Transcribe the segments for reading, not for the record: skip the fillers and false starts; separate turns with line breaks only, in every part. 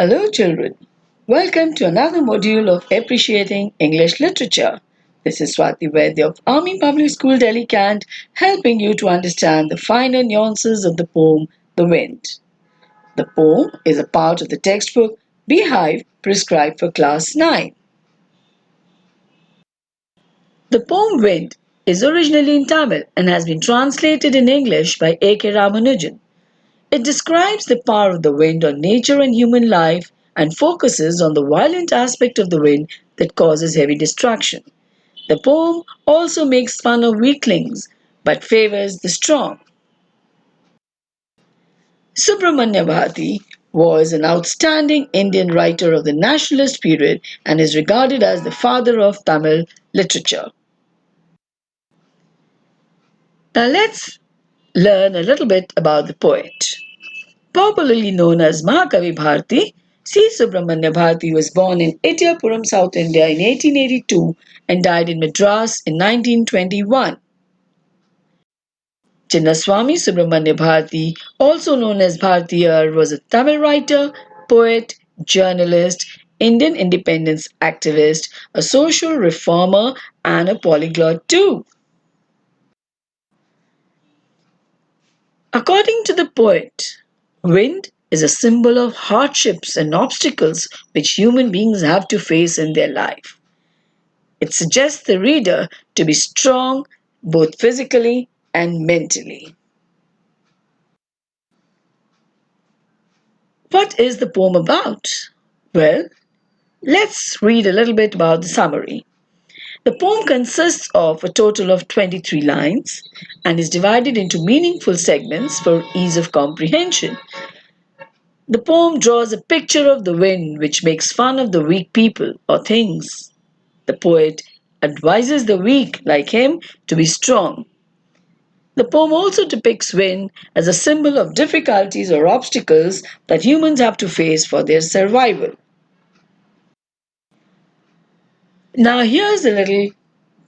Hello, children. Welcome to another module of Appreciating English Literature. This is Swati Vaidya of Army Public School, Delhi, Kant, helping you to understand the finer nuances of the poem The Wind. The poem is a part of the textbook Beehive prescribed for Class 9. The poem Wind is originally in Tamil and has been translated in English by A.K. Ramanujan. It describes the power of the wind on nature and human life and focuses on the violent aspect of the wind that causes heavy destruction. The poem also makes fun of weaklings but favors the strong. Subramanya Bharati was an outstanding Indian writer of the nationalist period and is regarded as the father of Tamil literature. Now let's learn a little bit about the poet. Popularly known as Mahakavi Bharati, C. Subramanya Bharati was born in Ityapuram, South India in 1882 and died in Madras in 1921. Chinnaswamy Subramanya Bharati, also known as Bharatiyar, was a Tamil writer, poet, journalist, Indian independence activist, a social reformer, and a polyglot too. According to the poet, wind is a symbol of hardships and obstacles which human beings have to face in their life. It suggests the reader to be strong both physically and mentally. What is the poem about? Well, let's read a little bit about the summary. The poem consists of a total of 23 lines and is divided into meaningful segments for ease of comprehension. The poem draws a picture of the wind which makes fun of the weak people or things. The poet advises the weak, like him, to be strong. The poem also depicts wind as a symbol of difficulties or obstacles that humans have to face for their survival. Now here's a little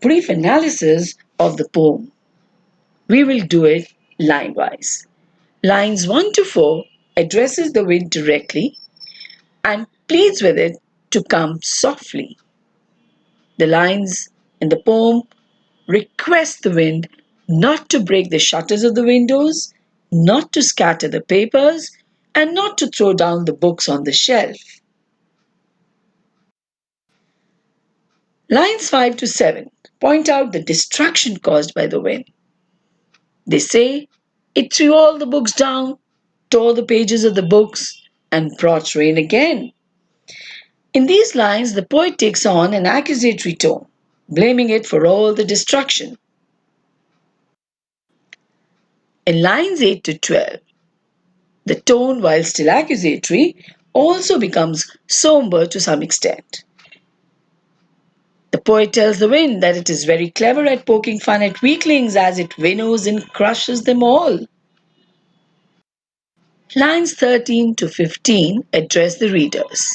brief analysis of the poem. We will do it line-wise. Lines 1 to 4 addresses the wind directly and pleads with it to come softly. The lines in the poem request the wind not to break the shutters of the windows, not to scatter the papers, and not to throw down the books on the shelf. Lines 5 to 7 point out the destruction caused by the wind. They say it threw all the books down, tore the pages of the books, and brought rain again. In these lines, the poet takes on an accusatory tone, blaming it for all the destruction. In lines 8 to 12, the tone, while still accusatory, also becomes somber to some extent. The poet tells the wind that it is very clever at poking fun at weaklings as it winnows and crushes them all. Lines 13 to 15 address the readers.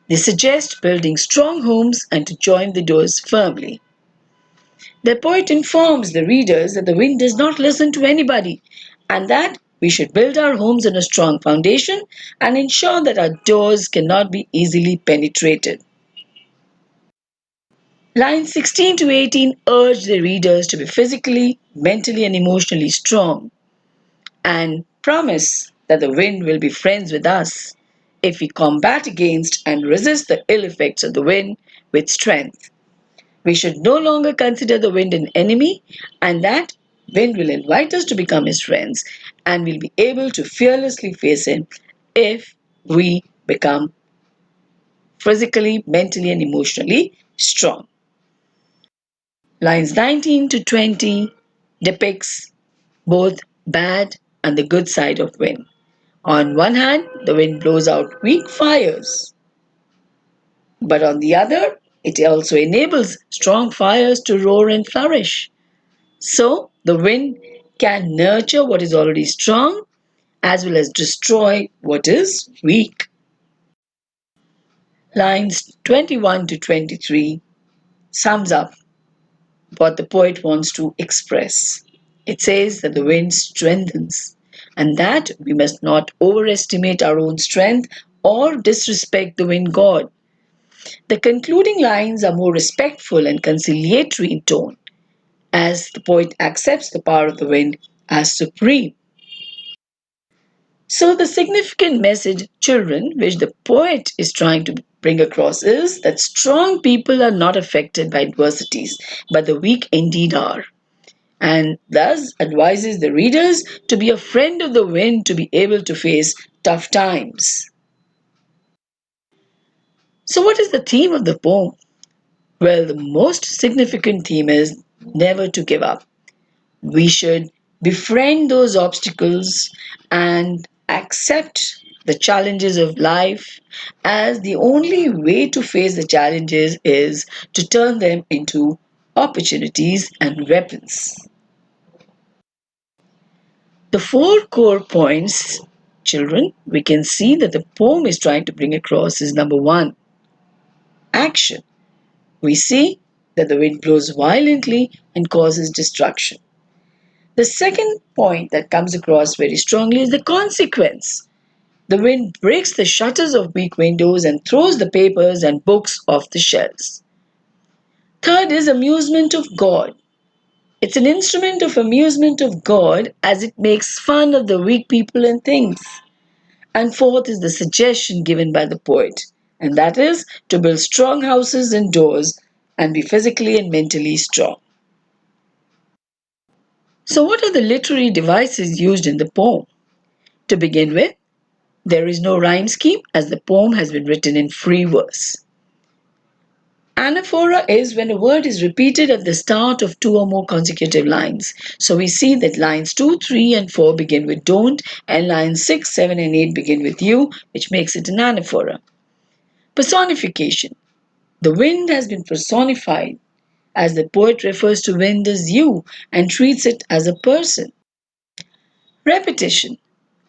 They suggest building strong homes and to join the doors firmly. The poet informs the readers that the wind does not listen to anybody and that we should build our homes on a strong foundation and ensure that our doors cannot be easily penetrated. Lines 16 to 18 urge the readers to be physically, mentally, and emotionally strong and promise that the wind will be friends with us if we combat against and resist the ill effects of the wind with strength. We should no longer consider the wind an enemy and that wind will invite us to become his friends and we'll be able to fearlessly face him if we become physically, mentally, and emotionally strong. Lines 19 to 20 depicts both bad and the good side of wind. On one hand, the wind blows out weak fires, but on the other, it also enables strong fires to roar and flourish. So, the wind can nurture what is already strong as well as destroy what is weak. Lines 21 to 23 sums up what the poet wants to express. It says that the wind strengthens and that we must not overestimate our own strength or disrespect the wind god. The concluding lines are more respectful and conciliatory in tone, as the poet accepts the power of the wind as supreme. So, the significant message, children, which the poet is trying to bring across is that strong people are not affected by adversities, but the weak indeed are. And thus advises the readers to be a friend of the wind to be able to face tough times. So, what is the theme of the poem? Well, the most significant theme is never to give up. We should befriend those obstacles and accept the challenges of life, as the only way to face the challenges is to turn them into opportunities and weapons. The four core points, children, we can see that the poem is trying to bring across is number one, action. We see that the wind blows violently and causes destruction. The second point that comes across very strongly is the consequence. The wind breaks the shutters of weak windows and throws the papers and books off the shelves. Third is amusement of God. It's an instrument of amusement of God as it makes fun of the weak people and things. And fourth is the suggestion given by the poet, and that is to build strong houses and doors and be physically and mentally strong. So, what are the literary devices used in the poem? To begin with, there is no rhyme scheme as the poem has been written in free verse. Anaphora is when a word is repeated at the start of two or more consecutive lines. So we see that lines 2, 3, and 4 begin with don't, and lines 6, 7, and 8 begin with you, which makes it an anaphora. Personification. The wind has been personified as the poet refers to wind as you and treats it as a person. Repetition.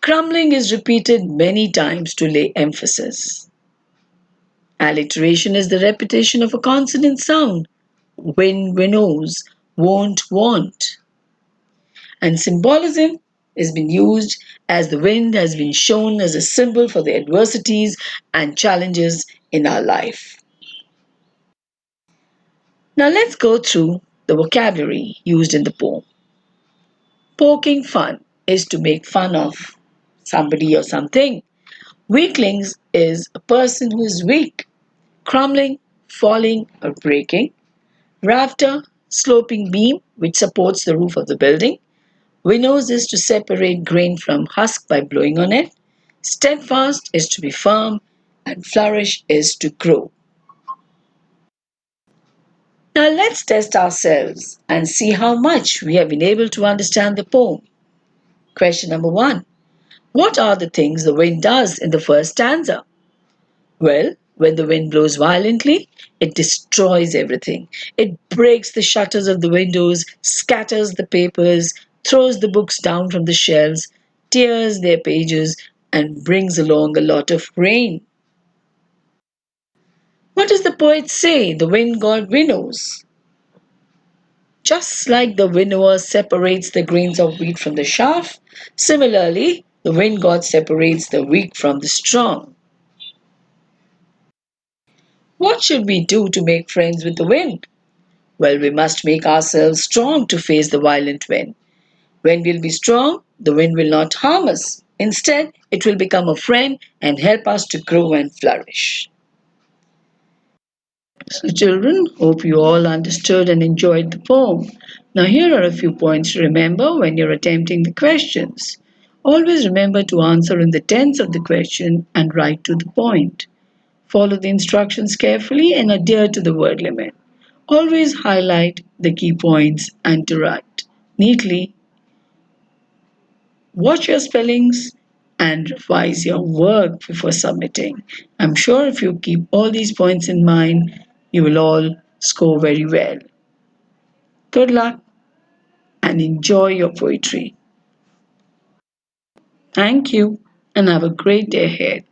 Crumbling is repeated many times to lay emphasis. Alliteration is the repetition of a consonant sound. Win, winnows, won't, want. And symbolism has been used as the wind has been shown as a symbol for the adversities and challenges in our life. Now let's go through the vocabulary used in the poem. Poking fun is to make fun of somebody or something. Weaklings is a person who is weak. Crumbling, falling or breaking. Rafter, sloping beam which supports the roof of the building. Winnows is to separate grain from husk by blowing on it. Steadfast is to be firm, and flourish is to grow. Now let's test ourselves and see how much we have been able to understand the poem. Question number 1. What are the things the wind does in the first stanza? Well, when the wind blows violently, it destroys everything. It breaks the shutters of the windows, scatters the papers, throws the books down from the shelves, tears their pages, and brings along a lot of rain. What does the poet say the wind god winnows? Just like the winnower separates the grains of wheat from the chaff, similarly, the wind god separates the weak from the strong. What should we do to make friends with the wind? Well, we must make ourselves strong to face the violent wind. When we'll be strong, the wind will not harm us. Instead, it will become a friend and help us to grow and flourish. So, children, hope you all understood and enjoyed the poem. Now, here are a few points to remember when you're attempting the questions. Always remember to answer in the tense of the question and write to the point. Follow the instructions carefully and adhere to the word limit. Always highlight the key points and to write neatly. Watch your spellings and revise your work before submitting. I'm sure if you keep all these points in mind, you will all score very well. Good luck and enjoy your poetry. Thank you and have a great day ahead.